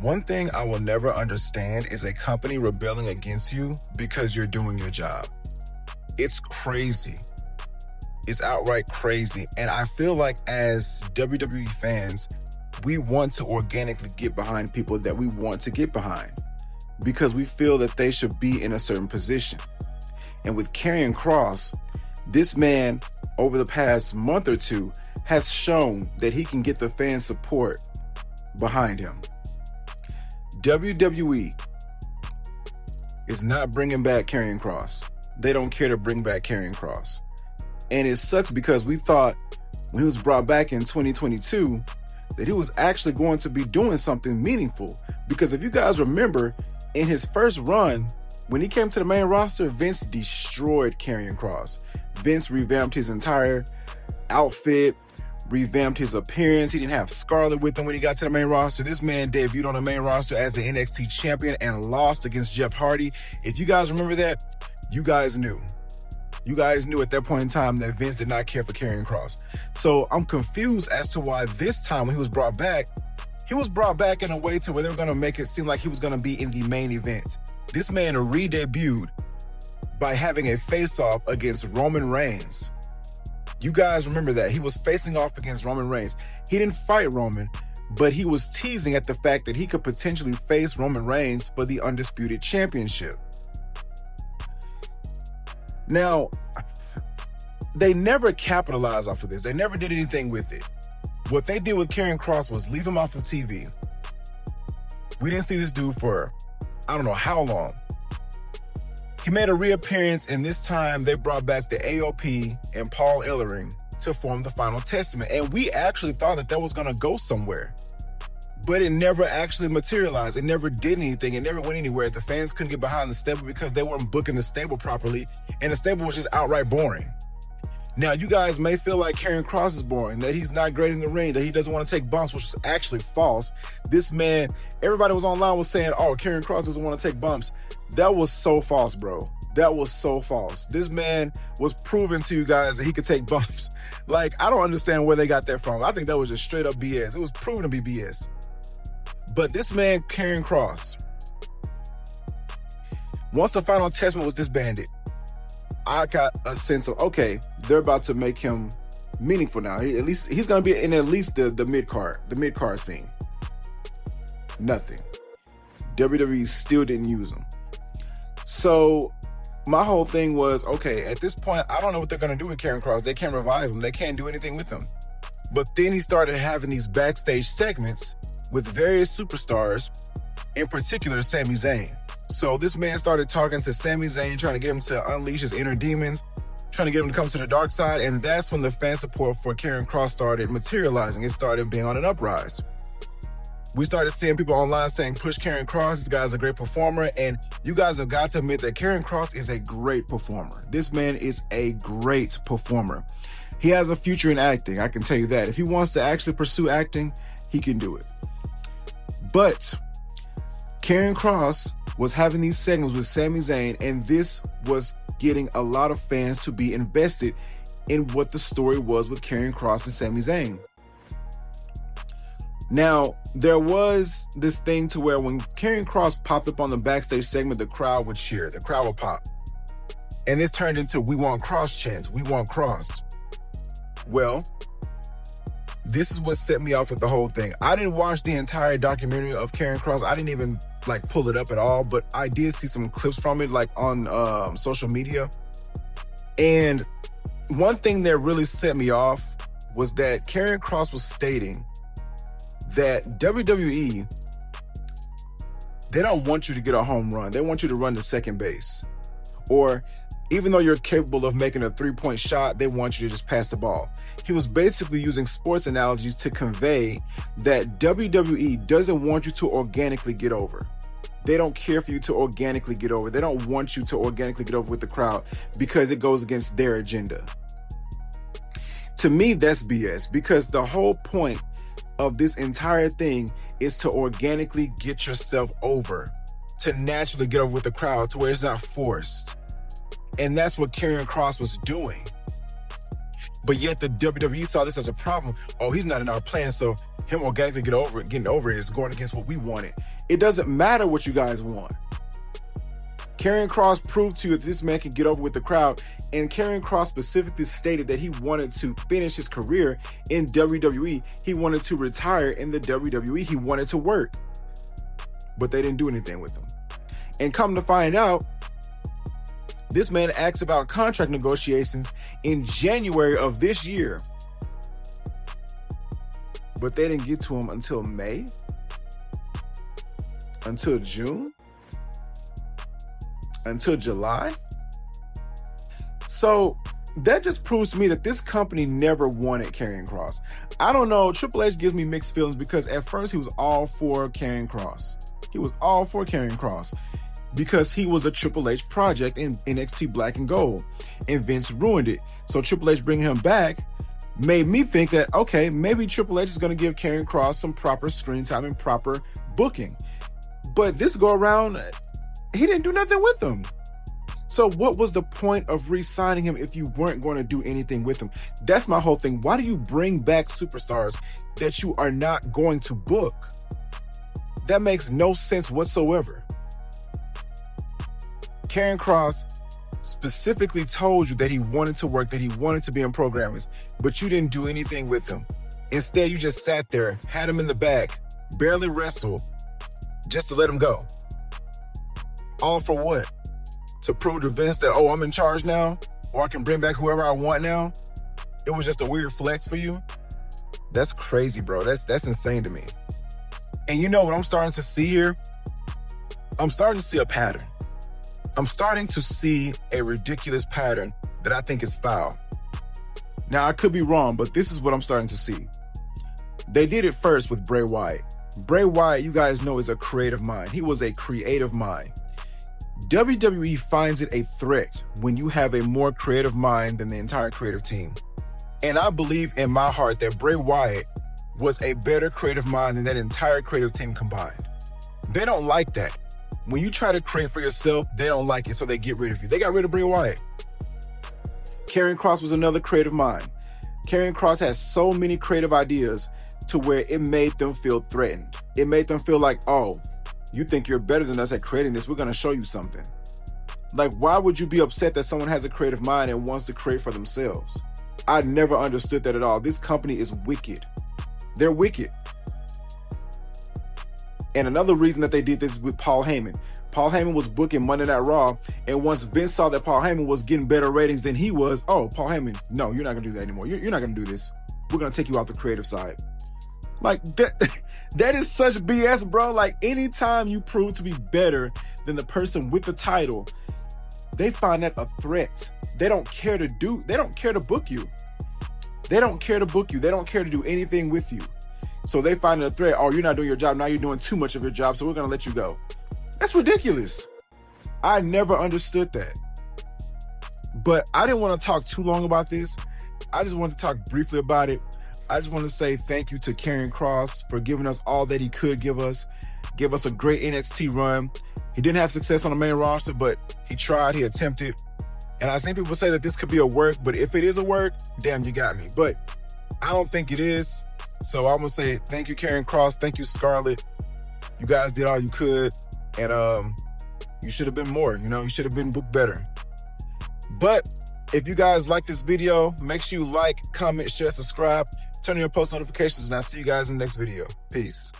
One thing I will never understand is a company rebelling against you because you're doing your job. It's crazy. It's outright crazy. And I feel like as WWE fans, we want to organically get behind people that we want to get behind because we feel that they should be in a certain position. And with Karrion Kross, this man over the past month or two has shown that he can get the fan support behind him. WWE is not bringing back Karrion Kross. They don't care to bring back Karrion Kross. And it sucks because we thought when he was brought back in 2022 that he was actually going to be doing something meaningful. Because if you guys remember, in his first run, when he came to the main roster, Vince destroyed Karrion Kross. Vince revamped his entire outfit, revamped his appearance. He didn't have Scarlett with him when he got to the main roster. This man debuted on the main roster as the NXT champion and lost against Jeff Hardy. If you guys remember that, you guys knew. You guys knew at that point in time that Vince did not care for Karrion Kross. So I'm confused as to why this time when he was brought back in a way to where they were going to make it seem like he was going to be in the main event. This man re-debuted by having a face-off against Roman Reigns. You guys remember that. He was facing off against Roman Reigns. He didn't fight Roman, but he was teasing at the fact that he could potentially face Roman Reigns for the Undisputed Championship. Now, they never capitalized off of this. They never did anything with it. What they did with Karrion Kross was leave him off of TV. We didn't see this dude for I don't know how long. He made a reappearance, and this time they brought back the AOP and Paul Ellering to form the Final Testament. And we actually thought that was going to go somewhere. But it never actually materialized. It never did anything. It never went anywhere. The fans couldn't get behind the stable because they weren't booking the stable properly, and the stable was just outright boring. Now, you guys may feel like Karrion Kross is boring, that he's not great in the ring, that he doesn't want to take bumps, which is actually false. This man, everybody was online was saying, oh, Karrion Kross doesn't want to take bumps. That was so false, bro. That was so false. This man was proving to you guys that he could take bumps. Like, I don't understand where they got that from. I think that was just straight up BS. It was proven to be BS. But this man, Karrion Kross, once the Final Testament was disbanded, I got a sense of, okay, they're about to make him meaningful now. At least he's going to be in at least the mid-card scene. Nothing. WWE still didn't use him. So my whole thing was, okay, at this point, I don't know what they're going to do with Karrion Kross. They can't revive him. They can't do anything with him. But then he started having these backstage segments with various superstars, in particular, Sami Zayn. So this man started talking to Sami Zayn, trying to get him to unleash his inner demons, trying to get him to come to the dark side, and that's when the fan support for Karrion Kross started materializing. It started being on an uprise. We started seeing people online saying, push Karrion Kross, this guy's a great performer, and you guys have got to admit that Karrion Kross is a great performer. This man is a great performer. He has a future in acting, I can tell you that. If he wants to actually pursue acting, he can do it. But Karrion Kross was having these segments with Sami Zayn, and this was getting a lot of fans to be invested in what the story was with Karrion Kross and Sami Zayn. Now, there was this thing to where when Karrion Kross popped up on the backstage segment, the crowd would cheer, the crowd would pop. And this turned into "We want Kross" chants, "We want Kross." Well, this is what set me off with the whole thing. I didn't watch the entire documentary of Karrion Kross. I didn't even pull it up at all, but I did see some clips from it on social media. And one thing that really set me off was that Karrion Kross was stating that WWE, they don't want you to get a home run. They want you to run to second base. Or even though you're capable of making a three-point shot, they want you to just pass the ball. He was basically using sports analogies to convey that WWE doesn't want you to organically get over. They don't care for you to organically get over. They don't want you to organically get over with the crowd because it goes against their agenda. To me, that's BS, because the whole point of this entire thing is to organically get yourself over, to naturally get over with the crowd to where it's not forced. And that's what Karrion Kross was doing. But yet the WWE saw this as a problem. Oh, he's not in our plan, so him organically getting over it is going against what we wanted. It doesn't matter what you guys want. Karrion Kross proved to you that this man can get over with the crowd, and Karrion Kross specifically stated that he wanted to finish his career in WWE. He wanted to retire in the WWE. He wanted to work, but they didn't do anything with him. And come to find out, this man asked about contract negotiations in January of this year, but they didn't get to him until May, until June, until July. So that just proves to me that this company never wanted Karrion Kross. I don't know, Triple H gives me mixed feelings because at first he was all for Karrion Kross. He was all for Karrion Kross because he was a Triple H project in NXT Black and Gold, and Vince ruined it. So Triple H bringing him back made me think that, okay, maybe Triple H is going to give Karrion Kross some proper screen time and proper booking. But this go around, he didn't do nothing with him. So what was the point of re-signing him if you weren't going to do anything with him? That's my whole thing. Why do you bring back superstars that you are not going to book? That makes no sense whatsoever. Karrion Kross specifically told you that he wanted to work, that he wanted to be in programmers, but you didn't do anything with him. Instead, you just sat there, had him in the back, barely wrestled, just to let him go. All for what? To prove to Vince that, oh, I'm in charge now, or I can bring back whoever I want now? It was just a weird flex for you? That's crazy, bro. That's insane to me. And you know what I'm starting to see here? I'm starting to see a pattern. I'm starting to see a ridiculous pattern that I think is foul. Now, I could be wrong, but this is what I'm starting to see. They did it first with Bray Wyatt. Bray Wyatt, you guys know, is a creative mind. He was a creative mind. WWE finds it a threat when you have a more creative mind than the entire creative team. And I believe in my heart that Bray Wyatt was a better creative mind than that entire creative team combined. They don't like that. When you try to create for yourself, they don't like it, so they get rid of you. They got rid of Bray Wyatt. Karrion Kross was another creative mind. Karrion Kross has so many creative ideas to where it made them feel threatened. It made them feel like, oh, you think you're better than us at creating this? We're going to show you something. Like, why would you be upset that someone has a creative mind and wants to create for themselves? I never understood that at all. This company is wicked. They're wicked. And another reason that they did this is with Paul Heyman. Paul Heyman was booking Monday Night Raw, and once Vince saw that Paul Heyman was getting better ratings than he was, oh, Paul Heyman, no, you're not going to do that anymore. You're not going to do this. We're going to take you off the creative side. Like, that is such BS, bro. Like, anytime you prove to be better than the person with the title, they find that a threat. They don't care to book you. They don't care to book you. They don't care to do anything with you. So they find it a threat. Oh, you're not doing your job. Now you're doing too much of your job, so we're going to let you go. That's ridiculous. I never understood that. But I didn't want to talk too long about this. I just wanted to talk briefly about it. I just want to say thank you to Karrion Kross for giving us all that he could give us a great NXT run. He didn't have success on the main roster, but he tried, he attempted. And I've seen people say that this could be a work, but if it is a work, damn, you got me. But I don't think it is. So I'm going to say thank you, Karrion Kross. Thank you, Scarlett. You guys did all you could. And you should have been more. You should have been booked better. But if you guys like this video, make sure you like, comment, share, subscribe, turn on your post notifications, and I'll see you guys in the next video. Peace.